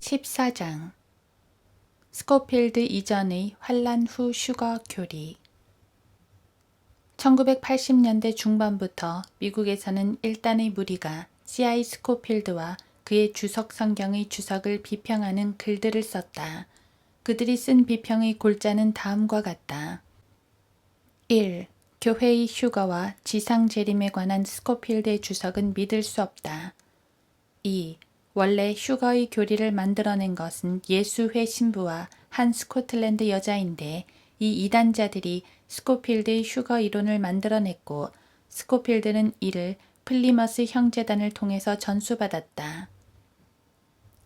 14장 스코필드 이전의 환란 후 슈거 교리 1980년대 중반부터 미국에서는 일단의 무리가 C.I. 스코필드와 그의 주석 성경의 주석을 비평하는 글들을 썼다. 그들이 쓴 비평의 골자는 다음과 같다. 1. 교회의 휴거와 지상 재림에 관한 스코필드의 주석은 믿을 수 없다. 2. 원래 휴거의 교리를 만들어낸 것은 예수회 신부와 한 스코틀랜드 여자인데 이 이단자들이 스코필드의 휴거 이론을 만들어냈고 스코필드는 이를 플리머스 형제단을 통해서 전수받았다.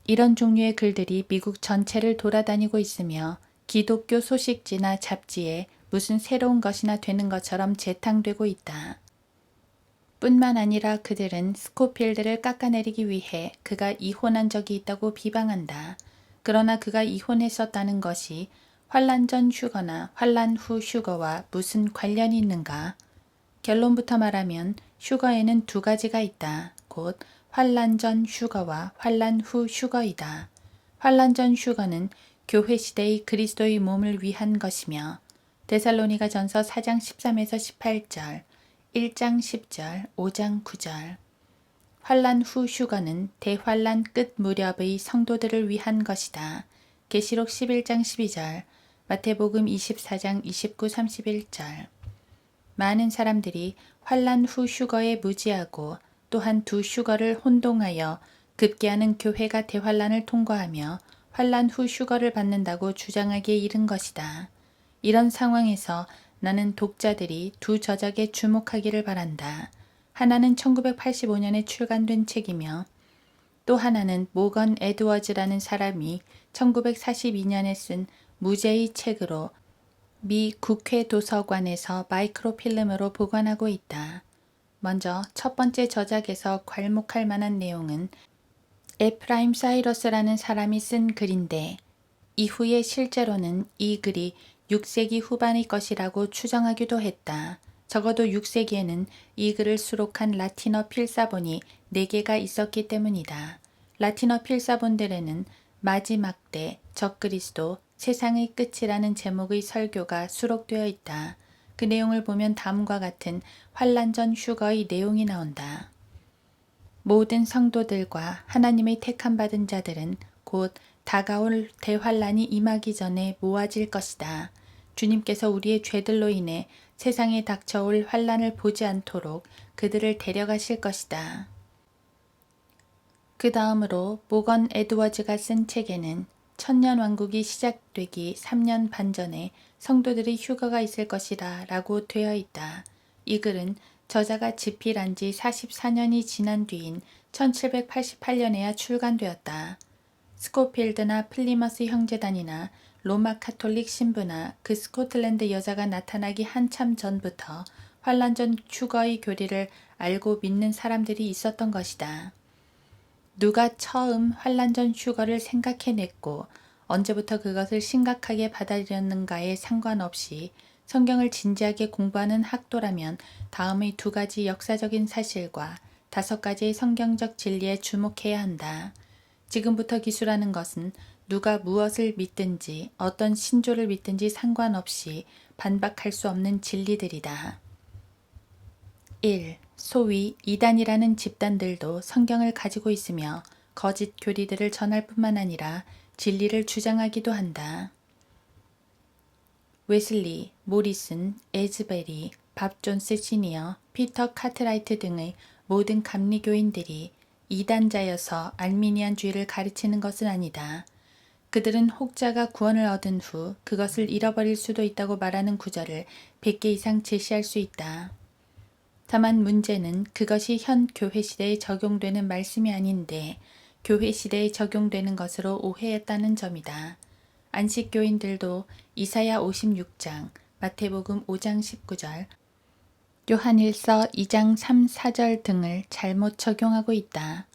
이런 종류의 글들이 미국 전체를 돌아다니고 있으며 기독교 소식지나 잡지에 무슨 새로운 것이나 되는 것처럼 재탕되고 있다. 뿐만 아니라 그들은 스코필드를 깎아내리기 위해 그가 이혼한 적이 있다고 비방한다. 그러나 그가 이혼했었다는 것이 환란 전 휴거나 환란 후 휴거와 무슨 관련이 있는가? 결론부터 말하면 휴거에는 두 가지가 있다. 곧 환란 전 휴거와 환란 후 휴거이다. 환란 전 휴거는 교회 시대의 그리스도의 몸을 위한 것이며 데살로니가 전서 4장 13에서 18절 1장 10절, 5장 9절. 환란 후 휴거는 대환란 끝 무렵의 성도들을 위한 것이다. 계시록 11장 12절, 마태복음 24장 29, 31절. 많은 사람들이 환란 후 휴거에 무지하고 또한 두 휴거를 혼동하여 급기야는 교회가 대환란을 통과하며 환란 후 휴거를 받는다고 주장하기에 이른 것이다. 이런 상황에서 나는 독자들이 두 저작에 주목하기를 바란다. 하나는 1985년에 출간된 책이며 또 하나는 모건 에드워즈라는 사람이 1942년에 쓴 무제의 책으로 미 국회 도서관에서 마이크로필름으로 보관하고 있다. 먼저 첫 번째 저작에서 괄목할 만한 내용은 에프라임 사이러스라는 사람이 쓴 글인데 이후에 실제로는 이 글이 6세기 후반의 것이라고 추정하기도 했다. 적어도 6세기에는 이 글을 수록한 라틴어 필사본이 4개가 있었기 때문이다. 라틴어 필사본들에는 마지막 때 적그리스도 세상의 끝이라는 제목의 설교가 수록되어 있다. 그 내용을 보면 다음과 같은 환란 전 휴거의 내용이 나온다. 모든 성도들과 하나님의 택함 받은 자들은 곧 다가올 대환란이 임하기 전에 모아질 것이다. 주님께서 우리의 죄들로 인해 세상에 닥쳐올 환란을 보지 않도록 그들을 데려가실 것이다. 그 다음으로 모건 에드워즈가 쓴 책에는 천년왕국이 시작되기 3년 반 전에 성도들의 휴거가 있을 것이다 라고 되어 있다. 이 글은 저자가 집필한 지 44년이 지난 뒤인 1788년에야 출간되었다. 스코필드나 플리머스 형제단이나 로마 카톨릭 신부나 그 스코틀랜드 여자가 나타나기 한참 전부터 환란 전 휴거의 교리를 알고 믿는 사람들이 있었던 것이다. 누가 처음 환란 전 휴거를 생각해냈고 언제부터 그것을 심각하게 받아들였는가에 상관없이 성경을 진지하게 공부하는 학도라면 다음의 두 가지 역사적인 사실과 5가지의 성경적 진리에 주목해야 한다. 지금부터 기술하는 것은 누가 무엇을 믿든지 어떤 신조를 믿든지 상관없이 반박할 수 없는 진리들이다. 1. 소위 이단이라는 집단들도 성경을 가지고 있으며 거짓 교리들을 전할 뿐만 아니라 진리를 주장하기도 한다. 웨슬리, 모리슨, 에즈베리, 밥 존스 시니어, 피터 카트라이트 등의 모든 감리교인들이 이단자여서 알미니안주의를 가르치는 것은 아니다. 그들은 혹자가 구원을 얻은 후 그것을 잃어버릴 수도 있다고 말하는 구절을 100개 이상 제시할 수 있다. 다만 문제는 그것이 현 교회 시대에 적용되는 말씀이 아닌데 교회 시대에 적용되는 것으로 오해했다는 점이다. 안식교인들도 이사야 56장, 마태복음 5장 19절, 요한일서 2장 3, 4절 등을 잘못 적용하고 있다.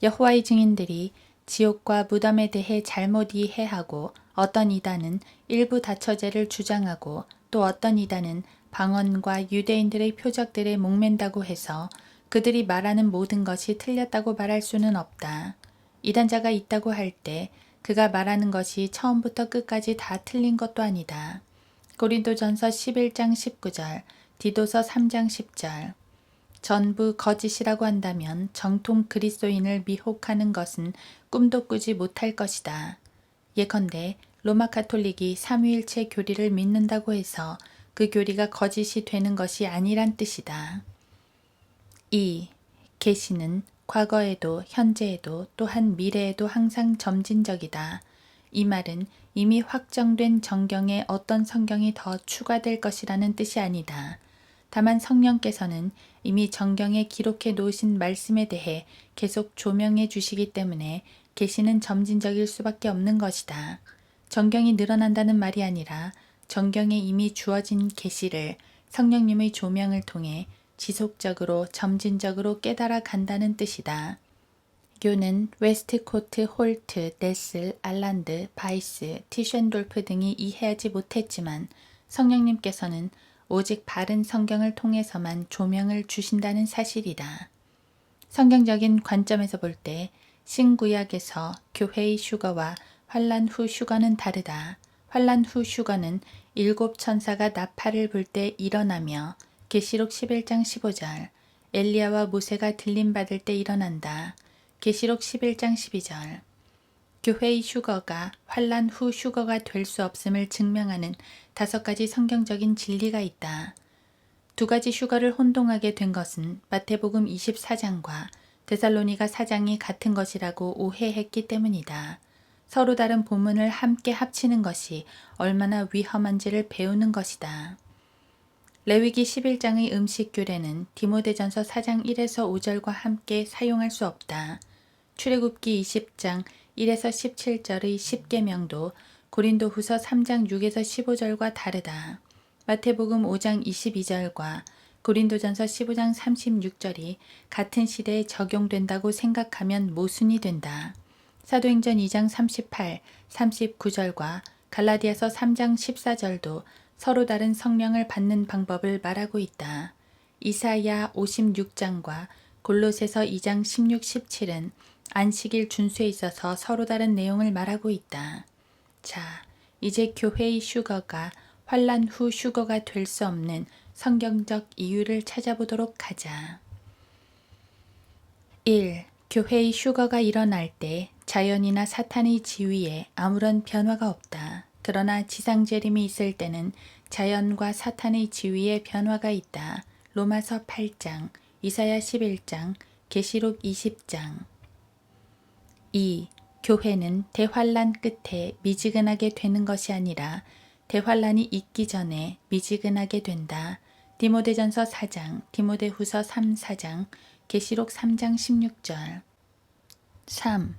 여호와의 증인들이 지옥과 무덤에 대해 잘못 이해하고 어떤 이단은 일부 다처제를 주장하고 또 어떤 이단은 방언과 유대인들의 표적들에 목맨다고 해서 그들이 말하는 모든 것이 틀렸다고 말할 수는 없다. 이단자가 있다고 할 때 그가 말하는 것이 처음부터 끝까지 다 틀린 것도 아니다. 고린도전서 11장 19절, 디도서 3장 10절. 전부 거짓이라고 한다면 정통 그리스도인을 미혹하는 것은 꿈도 꾸지 못할 것이다. 예컨대 로마 가톨릭이 삼위일체 교리를 믿는다고 해서 그 교리가 거짓이 되는 것이 아니란 뜻이다. 2. 계시는 과거에도 현재에도 또한 미래에도 항상 점진적이다. 이 말은 이미 확정된 정경에 어떤 성경이 더 추가될 것이라는 뜻이 아니다. 다만 성령께서는 이미 정경에 기록해 놓으신 말씀에 대해 계속 조명해 주시기 때문에 계시는 점진적일 수밖에 없는 것이다. 정경이 늘어난다는 말이 아니라 정경에 이미 주어진 계시를 성령님의 조명을 통해 지속적으로 점진적으로 깨달아 간다는 뜻이다. 교는 웨스트코트, 홀트, 네슬, 알란드, 바이스, 티쉔돌프 등이 이해하지 못했지만 성령님께서는 오직 바른 성경을 통해서만 조명을 주신다는 사실이다. 성경적인 관점에서 볼 때 신구약에서 교회의 휴거와 환란 후 휴거는 다르다. 환란 후 휴거는 7 천사가 나팔을 불 때 일어나며 계시록 11장 15절, 엘리야와 모세가 들림받을 때 일어난다. 계시록 11장 12절. 교회의 휴거가 환란 후 휴거가 될 수 없음을 증명하는 5가지 성경적인 진리가 있다. 2가지 휴거를 혼동하게 된 것은 마태복음 24장과 데살로니가 4장이 같은 것이라고 오해했기 때문이다. 서로 다른 본문을 함께 합치는 것이 얼마나 위험한지를 배우는 것이다. 레위기 11장의 음식 규례는 디모데전서 4장 1에서 5절과 함께 사용할 수 없다. 출애굽기 20장 1에서 17절의 10계명도 고린도후서 3장 6에서 15절과 다르다. 마태복음 5장 22절과 고린도전서 15장 36절이 같은 시대에 적용된다고 생각하면 모순이 된다. 사도행전 2장 38, 39절과 갈라디아서 3장 14절도 서로 다른 성령을 받는 방법을 말하고 있다. 이사야 56장과 골로새서 2장 16, 17은 안식일 준수에 있어서 서로 다른 내용을 말하고 있다. 자, 이제 교회의 휴거가 환란 후 휴거가 될 수 없는 성경적 이유를 찾아보도록 하자. 1. 교회의 휴거가 일어날 때 자연이나 사탄의 지위에 아무런 변화가 없다. 그러나 지상재림이 있을 때는 자연과 사탄의 지위에 변화가 있다. 로마서 8장, 이사야 11장, 계시록 20장. 2. 교회는 대환란 끝에 미지근하게 되는 것이 아니라 대환란이 있기 전에 미지근하게 된다. 디모데전서 4장, 디모데후서 3, 4장, 계시록 3장 16절. 3.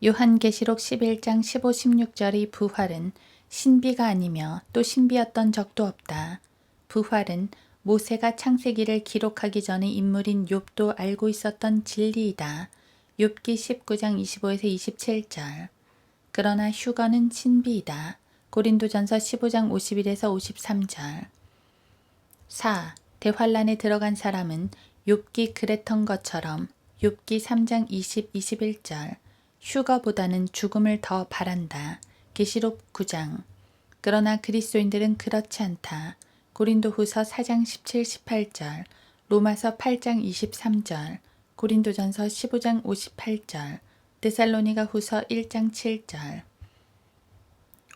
요한계시록 11장 15, 16절의 부활은 신비가 아니며 또 신비였던 적도 없다. 부활은 모세가 창세기를 기록하기 전의 인물인 욥도 알고 있었던 진리이다. 욥기 19장 25에서 27절. 그러나 휴거는 신비이다. 고린도전서 15장 51에서 53절. 4. 대환란에 들어간 사람은 욥기 그랬던 것처럼 욥기 3장 20, 21절. 휴거보다는 죽음을 더 바란다. 계시록 9장. 그러나 그리스도인들은 그렇지 않다. 고린도후서 4장 17, 18절, 로마서 8장 23절, 고린도전서 15장 58절, 데살로니가 후서 1장 7절.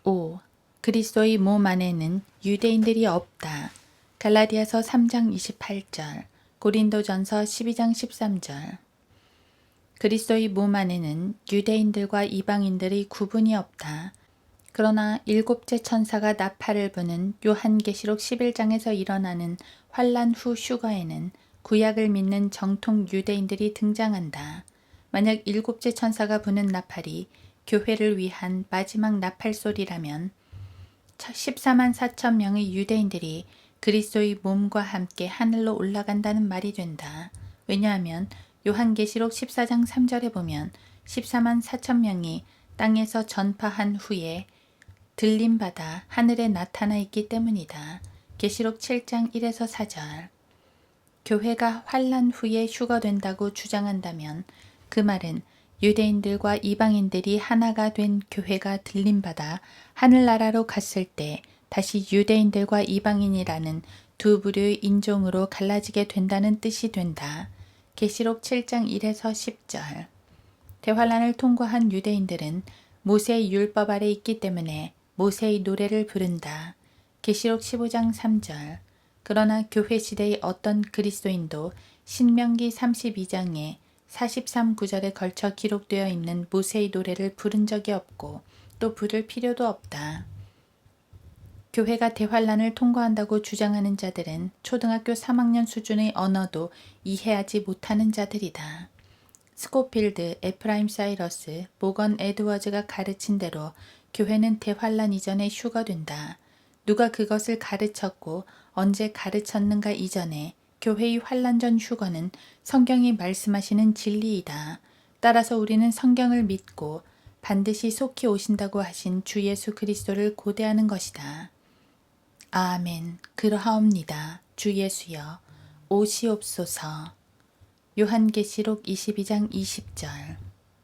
5. 그리스도의 몸 안에는 유대인들이 없다. 갈라디아서 3장 28절, 고린도전서 12장 13절. 그리스도의 몸 안에는 유대인들과 이방인들의 구분이 없다. 그러나 7째 천사가 나팔을 부는 요한계시록 11장에서 일어나는 환란 후 휴거에는 구약을 믿는 정통 유대인들이 등장한다. 만약 7째 천사가 부는 나팔이 교회를 위한 마지막 나팔 소리라면 14만 4천 명의 유대인들이 그리스도의 몸과 함께 하늘로 올라간다는 말이 된다. 왜냐하면 요한계시록 14장 3절에 보면 14만 4천 명이 땅에서 전파한 후에 들림받아 하늘에 나타나 있기 때문이다. 계시록 7장 1에서 4절. 교회가 환란 후에 휴거된다고 주장한다면 그 말은 유대인들과 이방인들이 하나가 된 교회가 들림받아 하늘나라로 갔을 때 다시 유대인들과 이방인이라는 두 부류의 인종으로 갈라지게 된다는 뜻이 된다. 계시록 7장 1에서 10절. 대환란을 통과한 유대인들은 모세의 율법 아래 있기 때문에 모세의 노래를 부른다. 계시록 15장 3절. 그러나 교회 시대의 어떤 그리스도인도 신명기 32장에 43구절에 걸쳐 기록되어 있는 모세의 노래를 부른 적이 없고 또 부를 필요도 없다. 교회가 대환란을 통과한다고 주장하는 자들은 초등학교 3학년 수준의 언어도 이해하지 못하는 자들이다. 스코필드, 에프라임 사이러스, 모건 에드워즈가 가르친 대로 교회는 대환란 이전에 휴거된다. 누가 그것을 가르쳤고 언제 가르쳤는가 이전에 교회의 환란 전 휴거는 성경이 말씀하시는 진리이다. 따라서 우리는 성경을 믿고 반드시 속히 오신다고 하신 주 예수 그리스도를 고대하는 것이다. 아멘. 그러하옵니다. 주 예수여 오시옵소서. 요한계시록 22장 20절.